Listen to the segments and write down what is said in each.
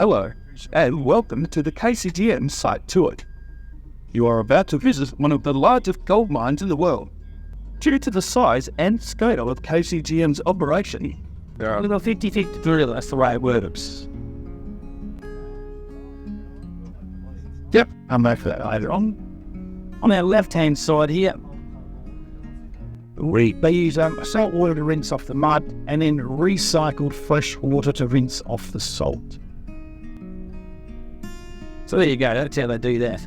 Hello, and welcome to the KCGM site tour. You are about to visit one of the largest gold mines in the world. Due to the size and scale of KCGM's operation, there are a little 50-50 drill, that's the way it works. Yep, I'm back for that later on. On our left-hand side here, we use salt water to rinse off the mud and then recycled fresh water to rinse off the salt. So there you go, that's how they do that.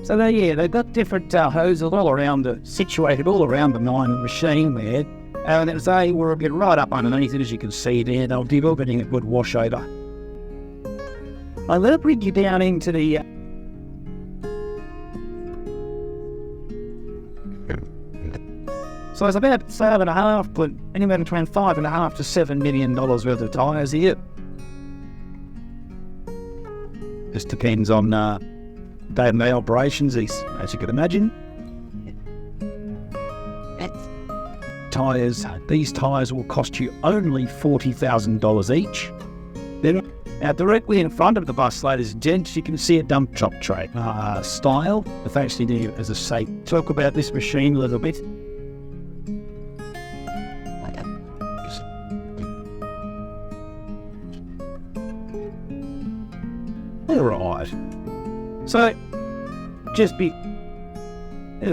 So they've got different hoses all around, situated all around the mine and machine there. And as they will get right up underneath it, as you can see there, they'll give everything a good wash over. I'm going to bring you down into the so it's about anywhere between $5.5 to $7 million worth of tyres here. Just depends on day-to-day operations, as you can imagine. These tyres will cost you only $40,000 each. Then, now directly in front of the bus, ladies and gents, you can see a dump truck tray style. If I actually do, as I say, talk about this machine a little bit. Alright. So, as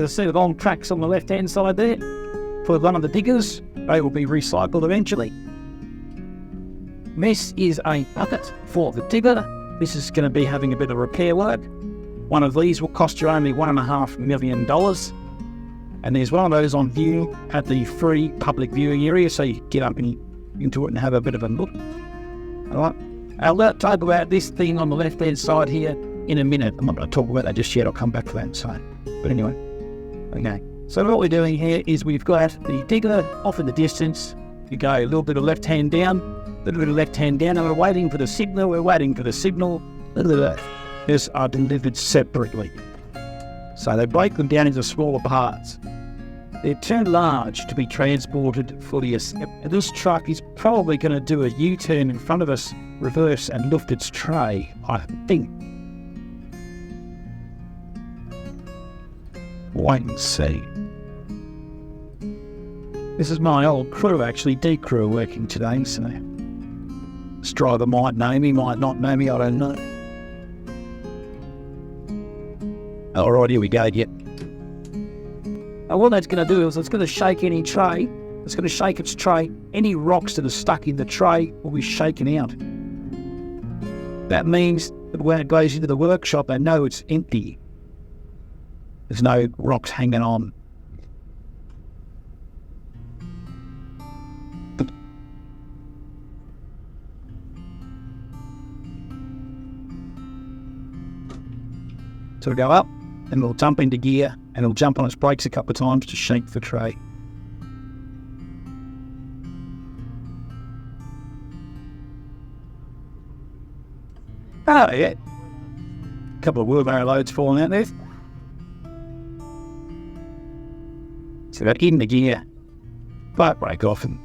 I said, long tracks on the left-hand side there. For one of the diggers, they will be recycled eventually. This is a bucket for the digger. This is going to be having a bit of repair work. One of these will cost you only $1.5 million. And there's one of those on view at the free public viewing area, so you can get up into it and have a bit of a look. Alright, I'll talk about this thing on the left-hand side here in a minute. I'm not going to talk about that just yet, I'll come back to that side. But anyway, okay. So what we're doing here is we've got the digger off in the distance. You go a little bit of left hand down, a little bit of left hand down, and we're waiting for the signal. These are delivered separately. So they break them down into smaller parts. They're too large to be transported fully. This truck is probably going to do a U-turn in front of us, reverse and lift its tray, I think. Wait and see. This is my old crew, actually, D crew working today, so this driver might know me, might not know me, I don't know. Alright, here we go, yep. And what that's going to do is it's going to shake any tray, it's going to shake its tray, any rocks that are stuck in the tray will be shaken out. That means that when it goes into the workshop, they know it's empty. There's no rocks hanging on. So it'll go up, and it'll jump into gear, and it'll jump on its brakes a couple of times to shake the tray. Oh yeah. A couple of wheelbarrow loads falling out there. So they're in the gear, but break off and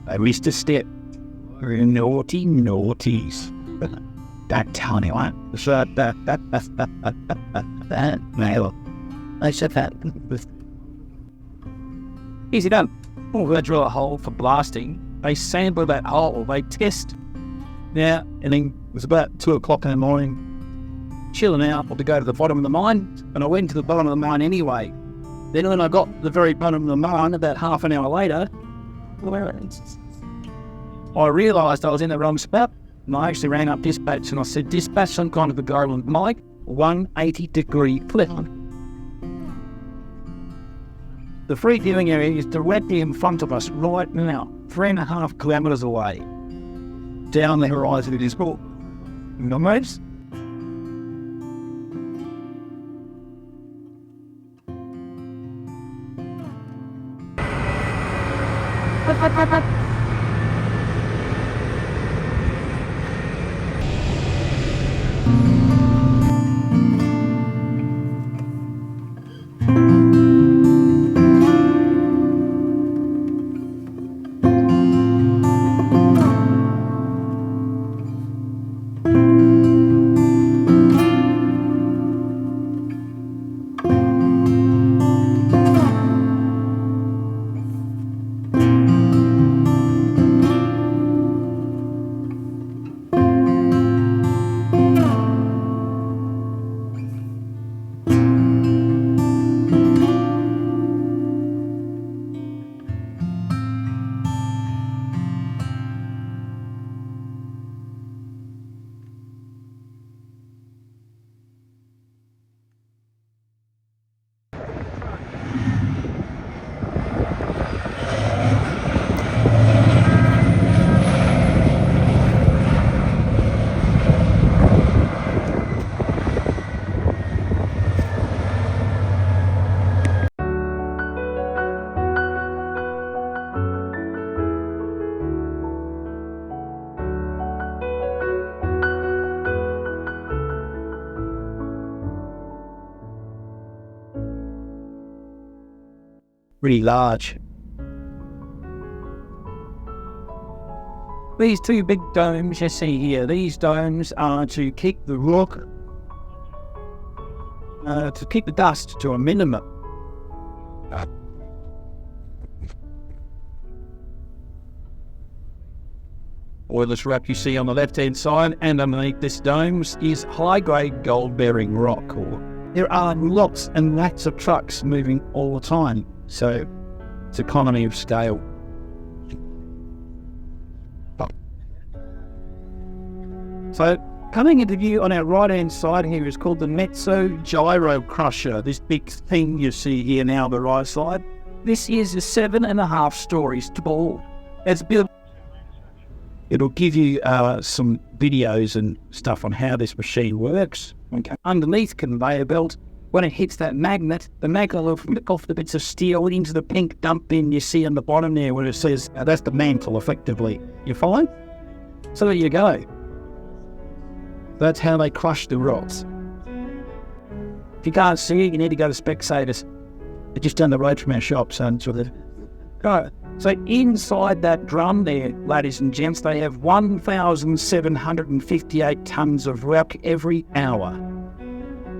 I missed a step. Naughties. Don't tell anyone. I said that. Easy done. Oh, they drill a hole for blasting. They sample that hole. They test. Now, and then it was about 2 o'clock in the morning. Chilling out to go to the bottom of the mine, and I went to the bottom of the mine anyway. Then when I got to the very bottom of the mine, about half an hour later, I realised I was in the wrong spot, and I actually rang up dispatch and I said, dispatch some kind of a Goldfields mic, 180-degree flip. The free viewing area is directly in front of us right now, 3.5 kilometres away. Down the horizon it is. You know, mates? pretty large. These two big domes you see here, these domes are to keep the rock, to keep the dust to a minimum. Oilless rock you see on the left-hand side, and underneath this domes is high-grade gold-bearing rock. There are lots and lots of trucks moving all the time, so it's economy of scale. So, coming into view on our right-hand side here is called the Mezzo Gyro Crusher. This big thing you see here now on the right side. This is 7.5 stories tall. It's built. It'll give you some videos and stuff on how this machine works. Okay. Underneath conveyor belt, when it hits that magnet, the magnet will flick off the bits of steel into the pink dump bin you see on the bottom there where it says, that's the mantle effectively. You follow? So there you go. That's how they crush the rocks. If you can't see it, you need to go to Spectators. They're just down the road from our shop, so it's with it. Go. So inside that drum there, ladies and gents, they have 1,758 tonnes of rock every hour.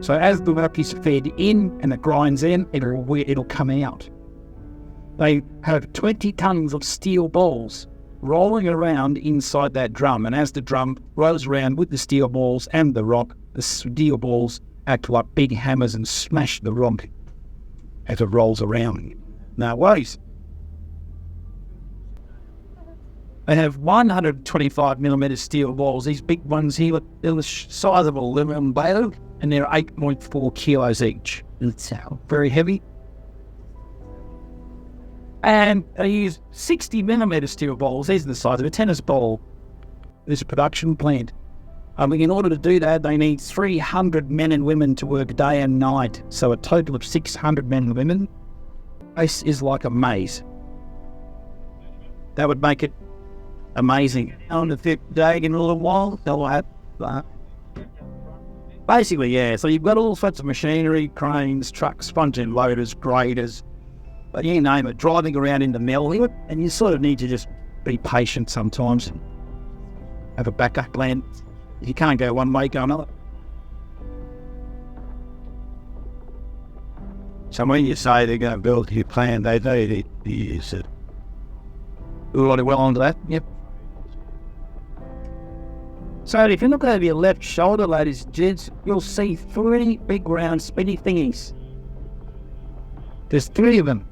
So as the rock is fed in and it grinds in, it'll come out. They have 20 tonnes of steel balls rolling around inside that drum, and as the drum rolls around with the steel balls and the rock, the steel balls act like big hammers and smash the rock as it rolls around. No worries. They have 125mm steel balls. These big ones here, they're the size of a aluminum bale, and they're 8.4 kilos each. It's very heavy. And they use 60mm steel balls. These are the size of a tennis ball. This is a production plant. In order to do that, they need 300 men and women to work day and night. So a total of 600 men and women. This is like a maze. That would make it amazing. On the fifth day in a little while, they'll have basically, yeah. So you've got all sorts of machinery, cranes, trucks, front-end loaders, graders, but you name it, driving around in the mill, and you sort of need to just be patient sometimes. Have a backup plan. If you can't go one way, go another. So when you say they're going to build your plan, they need to use it. A lot of well onto that, yep. So if you look over your left shoulder, ladies and gents, you'll see 3 big round spinny thingies. There's 3 of them.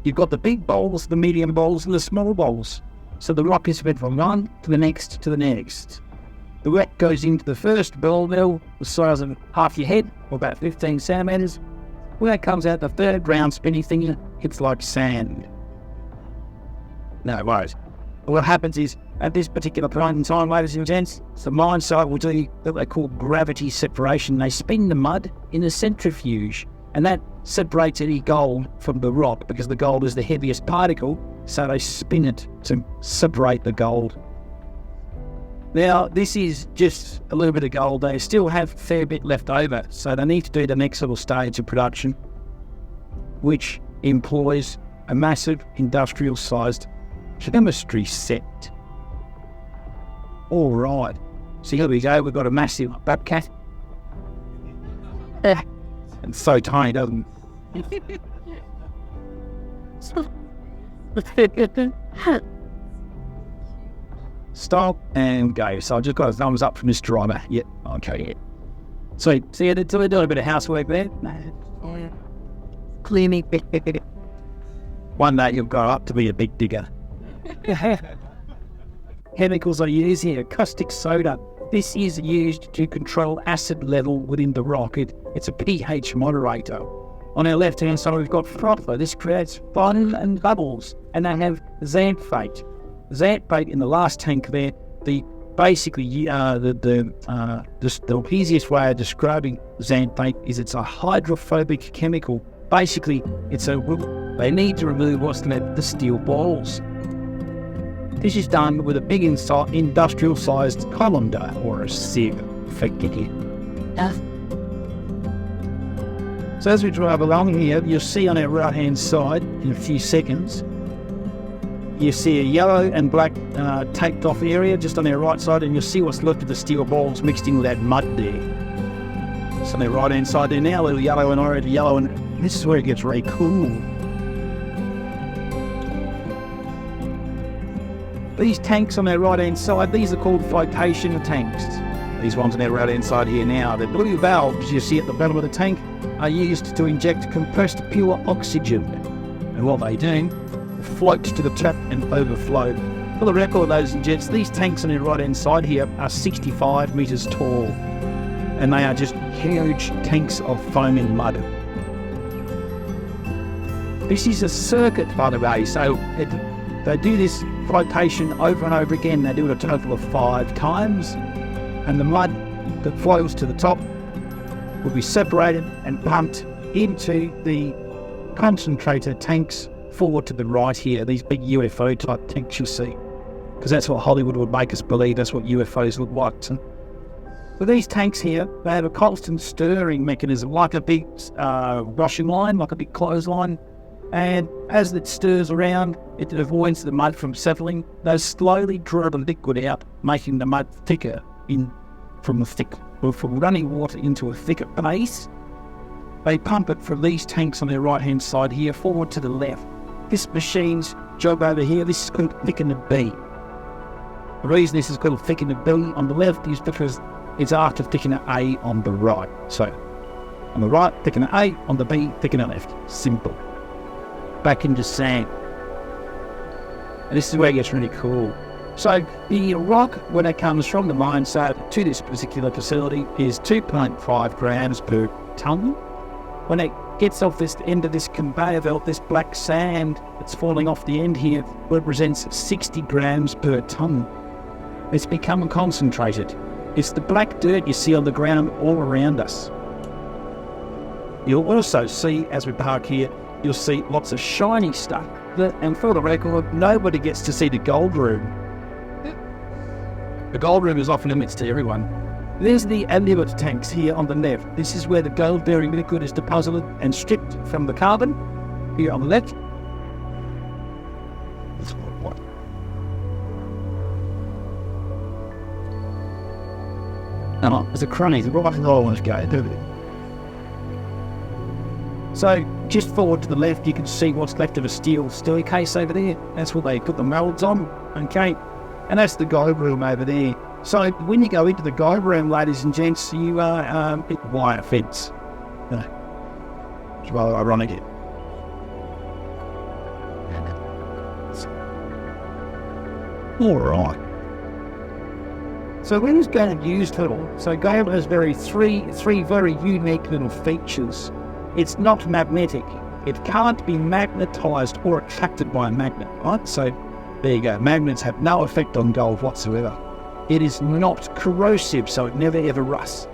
You've got the big bowls, the medium bowls, and the small bowls. So the rock is fed from one to the next to the next. The rock goes into the first ball mill, the size of half your head, or about 15 centimetres. When it comes out, the 3rd round spinny thingy, it's like sand. No worries. What happens is, at this particular point in time, ladies and gents, the mine site will do what they call gravity separation. They spin the mud in a centrifuge, and that separates any gold from the rock because the gold is the heaviest particle, so they spin it to separate the gold. Now, this is just a little bit of gold. They still have a fair bit left over, so they need to do the next little stage of production, which employs a massive industrial-sized chemistry set. All right, so here we go. We've got a massive bobcat. And so tiny, doesn't it? Stop and go. So I just got a thumbs up from this driver. Yep, okay, yeah. So yeah, they're doing a bit of housework there. Cleaning. One day you'll grow up to be a big digger. Chemicals I use here, caustic soda. This is used to control acid level within the rock. It's a pH moderator. On our left-hand side, we've got frother. This creates foam and bubbles. And they have xanthate. Xanthate in the last tank there, the easiest way of describing xanthate is it's a hydrophobic chemical. Basically, they need to remove what's left, the steel balls. This is done with a big industrial-sized colander or a sieve, effectively. So as we drive along here, you'll see on our right hand side in a few seconds, you see a yellow and black taped off area just on our right side, and you'll see what's left of the steel balls mixed in with that mud there. So on our right hand side there now, a little yellow and orange, yellow, and this is where it gets really cool. These tanks on our right hand side, these are called flotation tanks. These ones on our right hand side here now, the blue valves you see at the bottom of the tank are used to inject compressed pure oxygen. And what they do, float to the top and overflow. For the record, ladies and gents, these tanks on the right hand side here are 65 metres tall, and they are just huge tanks of foaming mud. This is a circuit, by the way, so they do this flotation over and over again. They do it a total of 5 times, and the mud that flows to the top will be separated and pumped into the concentrator tanks forward to the right here, these big UFO type tanks you see, because that's what Hollywood would make us believe, that's what UFOs look like. So these tanks here, they have a constant stirring mechanism, like a big washing line, like a big clothesline, and as it stirs around, it avoids the mud from settling. They slowly draw the liquid out, making the mud thicker from running water into a thicker base. They pump it from these tanks on their right hand side here forward to the left. This machine's job over here, this is called thicken the B. The reason this is called thicken the B on the left is because it's after thicken the A on the right. So on the right, thicken the A, on the B, thicken the left. Simple. Back into sand. And this is where it gets really cool. So the rock, when it comes from the mine site to this particular facility, is 2.5 grams per tonne. When it gets off this end of this conveyor belt, this black sand that's falling off the end here represents 60 grams per tonne. It's become concentrated. It's the black dirt you see on the ground all around us. You'll also see, as we park here, you'll see lots of shiny stuff. And for the record, nobody gets to see the gold room. The gold room is off limits to everyone. There's the alluvial tanks here on the left. This is where the gold-bearing liquid is deposited and stripped from the carbon, here on the left. No, there's a crunny, the right I want to go, don't it? So, just forward to the left, you can see what's left of a steel staircase over there. That's what they put the molds on, okay? And that's the gold room over there. So when you go into the gold room, ladies and gents, you are hit wire fence. It's rather ironic here. All right. So when it's going to use little, so gold has three very unique little features. It's not magnetic. It can't be magnetized or attracted by a magnet, right? So there you go. Magnets have no effect on gold whatsoever. It is not corrosive, so it never ever rusts.